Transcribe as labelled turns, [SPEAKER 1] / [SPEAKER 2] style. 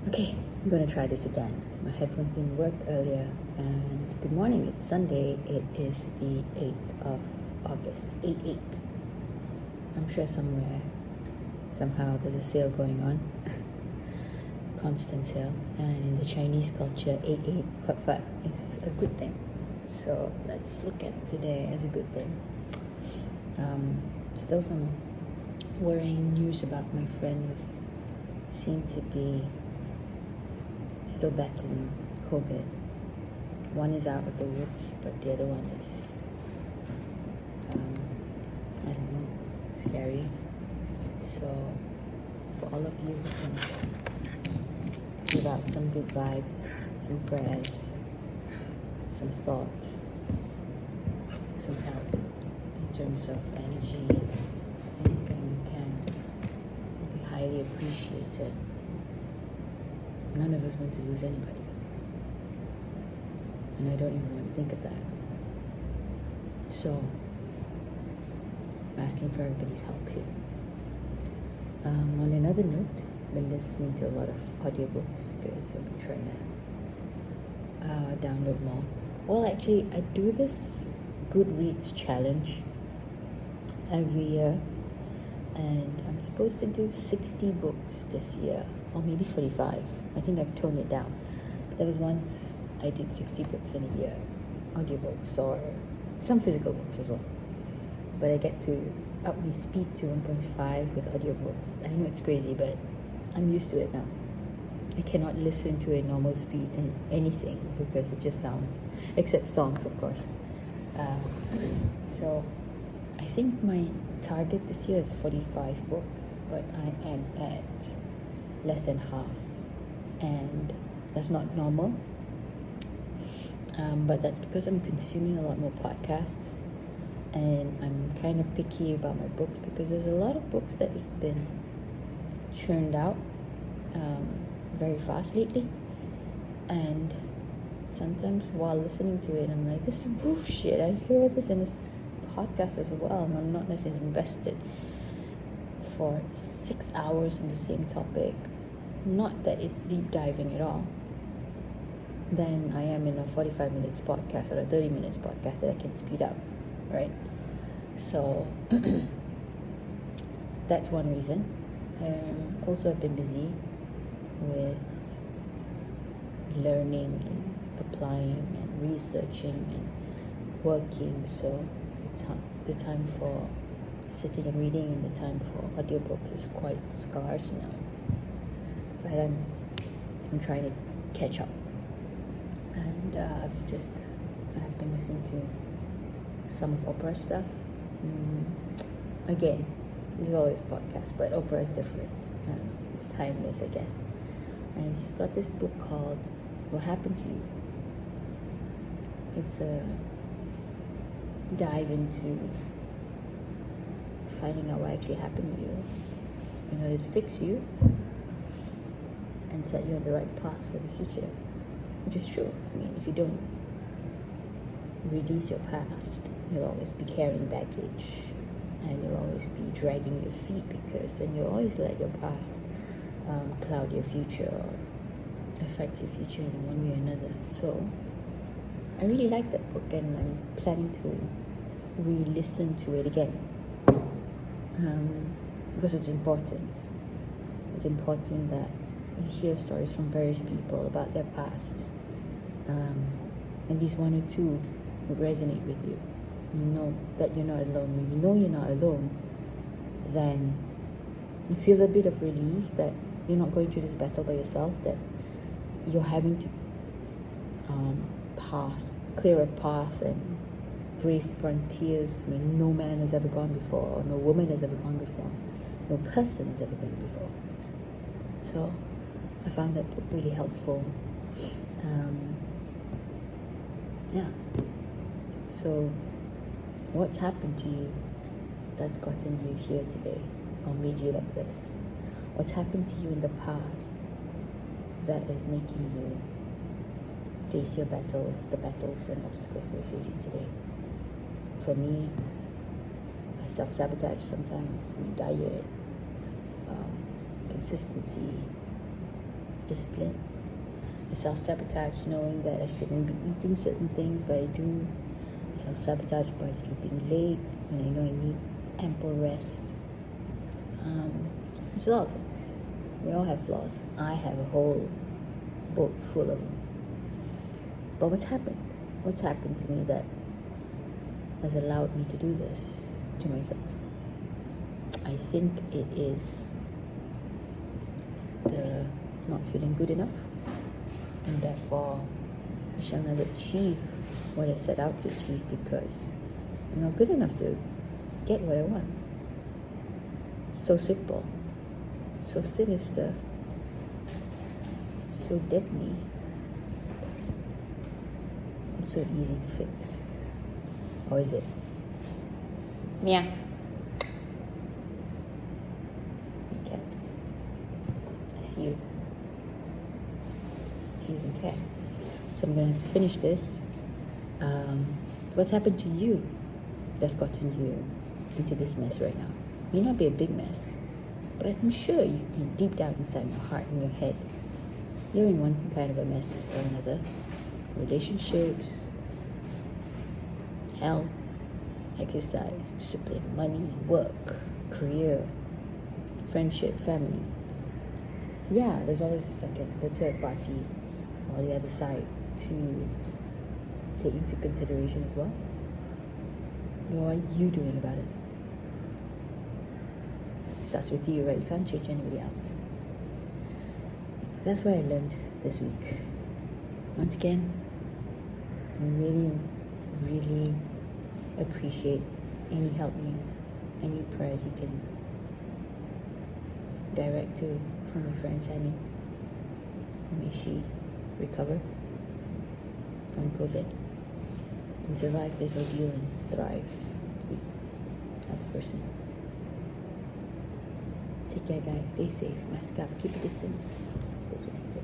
[SPEAKER 1] Okay, I'm gonna try this again. My headphones didn't work earlier. And good morning, it's Sunday. It is the 8th of August. 8-8. I'm sure somewhere, somehow, there's a sale going on. Constant sale. And in the Chinese culture, 8-8, fat is a good thing. So let's look at today as a good thing. Still some worrying news about my friends seem to be still battling COVID. One is out of the woods, but the other one is, I don't know, scary. So, for all of you who can give out some good vibes, some prayers, some thought, some help in terms of energy, anything you can, would be highly appreciated. None of us want to lose anybody. And I don't even want to think of that. So, I'm asking for everybody's help here. On another note, I've been listening to a lot of audiobooks because I've been trying to download more. Well, actually, I do this Goodreads challenge every year. And I'm supposed to do 60 books this year, or maybe 45. I think I've toned it down. But there was once I did 60 books in a year, audiobooks or some physical books as well. But I get to up my speed to 1.5 with audiobooks. I know it's crazy, but I'm used to it now. I cannot listen to a normal speed in anything because it just sounds, except songs, of course. So I think my target this year is 45 books, but I am at less than half, and that's not normal. But that's because I'm consuming a lot more podcasts, and I'm kind of picky about my books because there's a lot of books that has been churned out very fast lately, and sometimes while listening to it, I'm like, this is bullshit. I hear this in this podcast as well, and I'm not necessarily invested for 6 hours on the same topic. Not that it's deep diving at all. Then I am in a 45 minutes podcast or a 30 minutes podcast that I can speed up, right? So that's one reason. Also, I've been busy with learning and applying and researching and working, so the time for sitting and reading and the time for audiobooks is quite scarce now. But I'm trying to catch up, and I've been listening to some of Oprah's stuff. Again, there's always podcasts, but Oprah is different. It's timeless, I guess. And she's got this book called "What Happened to You." It's a dive into finding out what actually happened to you in order to fix you and set you on the right path for the future, which is true. I mean, if you don't release your past, you'll always be carrying baggage, and you'll always be dragging your feet and you'll always let your past cloud your future or affect your future in one way or another. So I really like that book, and I'm planning to re-listen to it again because it's important. It's important that you hear stories from various people about their past. At least one or two would resonate with you. You know that you're not alone. When you know you're not alone, then you feel a bit of relief that you're not going through this battle by yourself, that you're having to clear a path and brave frontiers where no man has ever gone before, or no woman has ever gone before, no person has ever gone before. So I found that book really helpful. So what's happened to you that's gotten you here today or made you like this? What's happened to you in the past that is making you face your battles, the battles and obstacles that you're facing today? For me, I self-sabotage sometimes, my diet, consistency, discipline. I self-sabotage knowing that I shouldn't be eating certain things, but I do. I self-sabotage by sleeping late when I know I need ample rest. There's a lot of things. We all have flaws. I have a whole boat full of them. But what's happened? What's happened to me that has allowed me to do this to myself? I think it is the not feeling good enough, and therefore I shall never achieve what I set out to achieve because I'm not good enough to get what I want. So simple, so sinister, so deadly, and so easy to fix. Or is it? Meow. Cat. I see you. She's in cat. So I'm going to have to finish this. What's happened to you that's gotten you into this mess right now? May not be a big mess, but I'm sure you deep down inside your heart and your head, you're in one kind of a mess or another. Relationships, health, exercise, discipline, money, work, career, friendship, family. Yeah, there's always the third party or the other side to take into consideration as well. But what are you doing about it? It starts with you, right? You can't change anybody else. That's what I learned this week. Once again, I really, really appreciate any help any prayers you can direct to from my friend Sammy. May she recover from COVID and survive this ordeal and thrive to be a healthy person. Take care, guys. Stay safe. Mask up. Keep a distance. Stay connected.